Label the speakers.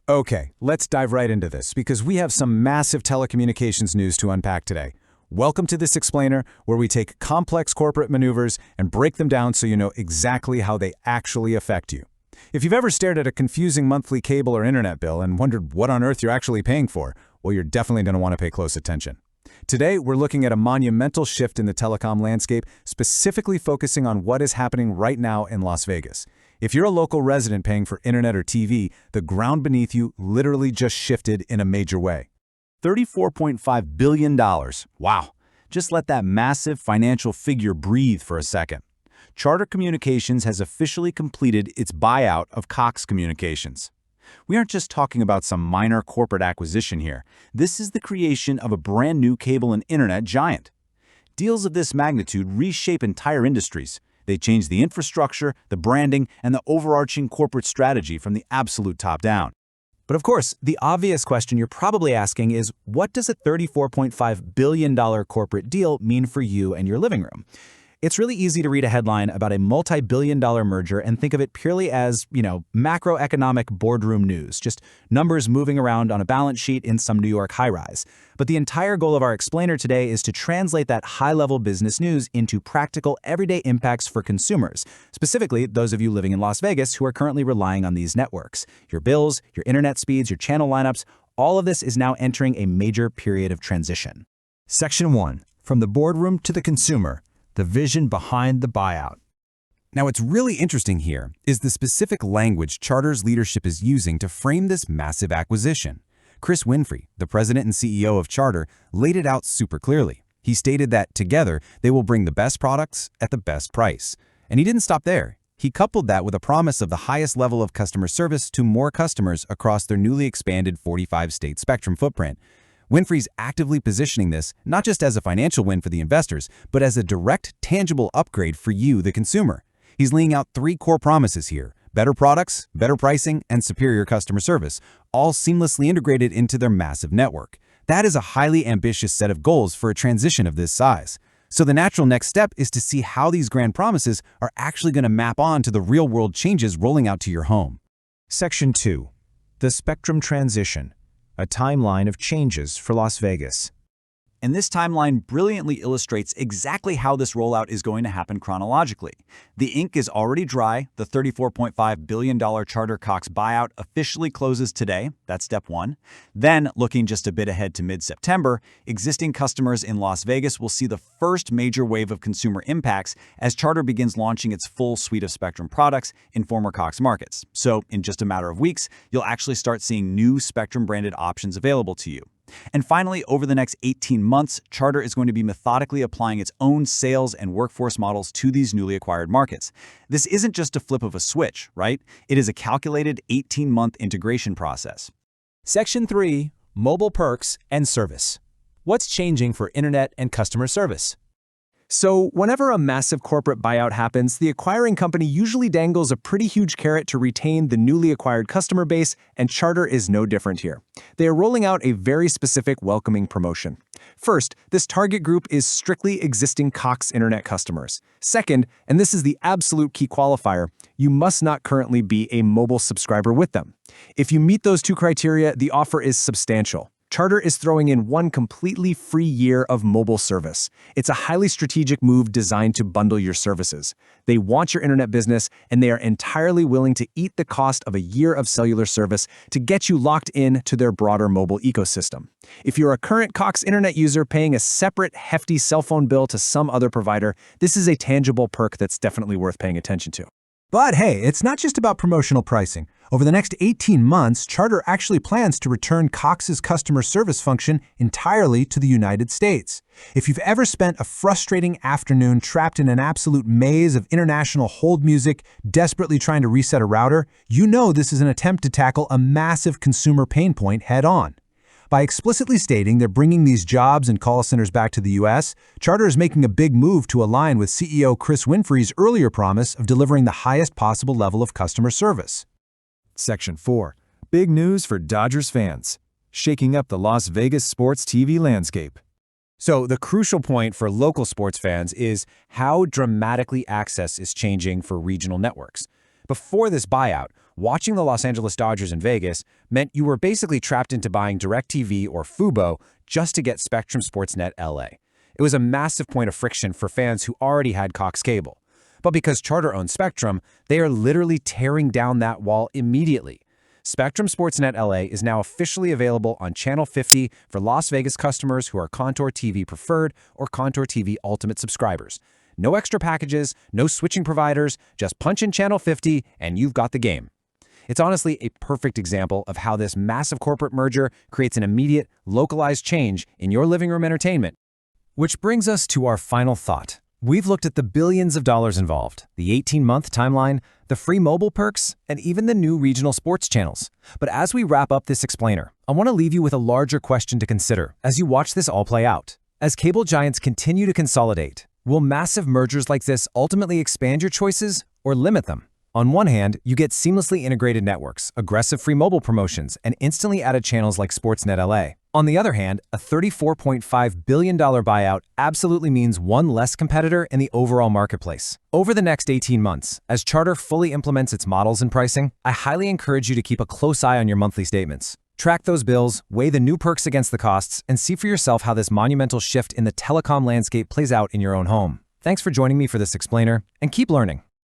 Speaker 1: Okay, let's dive right into this because we have some massive telecommunications news to unpack today. Welcome to this explainer, where we take complex corporate maneuvers and break them down so you know exactly how they actually affect you. If you've ever stared at a confusing monthly cable or internet bill and wondered what on earth you're actually paying for, well, you're definitely going to want to pay close attention. Today, we're looking at a monumental shift in the telecom landscape, specifically focusing on what is happening right now in Las Vegas. If you're a local resident paying for internet or TV, the ground beneath you literally just shifted in a major way.
Speaker 2: $34.5 billion. Wow. Just let that massive financial figure breathe for a second. Charter Communications has officially completed its buyout of Cox Communications. We aren't just talking about some minor corporate acquisition here. This is the creation of a brand new cable and internet giant. Deals of this magnitude reshape entire industries. They change the infrastructure, the branding, and the overarching corporate strategy from the absolute top down.
Speaker 3: But of course, the obvious question you're probably asking is, what does a $34.5 billion corporate deal mean for you and your living room? It's really easy to read a headline about a multi-billion-dollar merger and think of it purely as, macroeconomic boardroom news, just numbers moving around on a balance sheet in some New York high-rise. But the entire goal of our explainer today is to translate that high-level business news into practical, everyday impacts for consumers, specifically those of you living in Las Vegas who are currently relying on these networks. Your bills, your internet speeds, your channel lineups, all of this is now entering a major period of transition.
Speaker 4: Section 1. From the boardroom to the consumer. The vision behind the buyout.
Speaker 1: Now, what's really interesting here is the specific language Charter's leadership is using to frame this massive acquisition. Chris Winfrey, the president and CEO of Charter, laid it out super clearly. He stated that together, they will bring the best products at the best price. And he didn't stop there. He coupled that with a promise of the highest level of customer service to more customers across their newly expanded 45-state spectrum footprint. Winfrey's actively positioning this not just as a financial win for the investors, but as a direct, tangible upgrade for you, the consumer. He's laying out three core promises here: better products, better pricing, and superior customer service, all seamlessly integrated into their massive network. That is a highly ambitious set of goals for a transition of this size. So the natural next step is to see how these grand promises are actually going to map on to the real-world changes rolling out to your home.
Speaker 4: Section 2. The Spectrum Transition. A timeline of changes for Las Vegas.
Speaker 2: And this timeline brilliantly illustrates exactly how this rollout is going to happen chronologically. The ink is already dry. The $34.5 billion Charter-Cox buyout officially closes today. That's step one. Then, looking just a bit ahead to mid-September, existing customers in Las Vegas will see the first major wave of consumer impacts as Charter begins launching its full suite of Spectrum products in former Cox markets. So, in just a matter of weeks, you'll actually start seeing new Spectrum-branded options available to you. And finally, over the next 18 months, Charter is going to be methodically applying its own sales and workforce models to these newly acquired markets. This isn't just a flip of a switch, right? It is a calculated 18-month integration process.
Speaker 3: Section 3. Mobile Perks and Service. What's changing for internet and customer service? So, whenever a massive corporate buyout happens, the acquiring company usually dangles a pretty huge carrot to retain the newly acquired customer base, and Charter is no different here. They are rolling out a very specific welcoming promotion. First, this target group is strictly existing Cox Internet customers. Second, and this is the absolute key qualifier, you must not currently be a mobile subscriber with them. If you meet those two criteria, the offer is substantial. Charter is throwing in one completely free year of mobile service. It's a highly strategic move designed to bundle your services. They want your internet business, and they are entirely willing to eat the cost of a year of cellular service to get you locked in to their broader mobile ecosystem. If you're a current Cox Internet user paying a separate, hefty cell phone bill to some other provider, this is a tangible perk that's definitely worth paying attention to.
Speaker 4: But hey, it's not just about promotional pricing. Over the next 18 months, Charter actually plans to return Cox's customer service function entirely to the United States. If you've ever spent a frustrating afternoon trapped in an absolute maze of international hold music, desperately trying to reset a router, you know this is an attempt to tackle a massive consumer pain point head-on. By explicitly stating they're bringing these jobs and call centers back to the U.S., Charter is making a big move to align with CEO Chris Winfrey's earlier promise of delivering the highest possible level of customer service.
Speaker 5: Section 4. Big news for Dodgers fans. Shaking up the Las Vegas sports TV landscape.
Speaker 3: So the crucial point for local sports fans is how dramatically access is changing for regional networks. Before this buyout,
Speaker 1: Watching the Los Angeles Dodgers in Vegas meant you were basically trapped into buying DirecTV or Fubo just to get Spectrum Sportsnet LA. It was a massive point of friction for fans who already had Cox Cable. But because Charter owns Spectrum, they are literally tearing down that wall immediately. Spectrum Sportsnet LA is now officially available on Channel 50 for Las Vegas customers who are Contour TV Preferred or Contour TV Ultimate subscribers. No extra packages, no switching providers, just punch in Channel 50 and you've got the game. It's honestly a perfect example of how this massive corporate merger creates an immediate, localized change in your living room entertainment.
Speaker 3: Which brings us to our final thought. We've looked at the billions of dollars involved, the 18-month timeline, the free mobile perks, and even the new regional sports channels. But as we wrap up this explainer, I want to leave you with a larger question to consider as you watch this all play out. As cable giants continue to consolidate, will massive mergers like this ultimately expand your choices or limit them? On one hand, you get seamlessly integrated networks, aggressive free mobile promotions, and instantly added channels like Sportsnet LA. On the other hand, a $34.5 billion buyout absolutely means one less competitor in the overall marketplace. Over the next 18 months, as Charter fully implements its models and pricing, I highly encourage you to keep a close eye on your monthly statements. Track those bills, weigh the new perks against the costs, and see for yourself how this monumental shift in the telecom landscape plays out in your own home. Thanks for joining me for this explainer, and keep learning.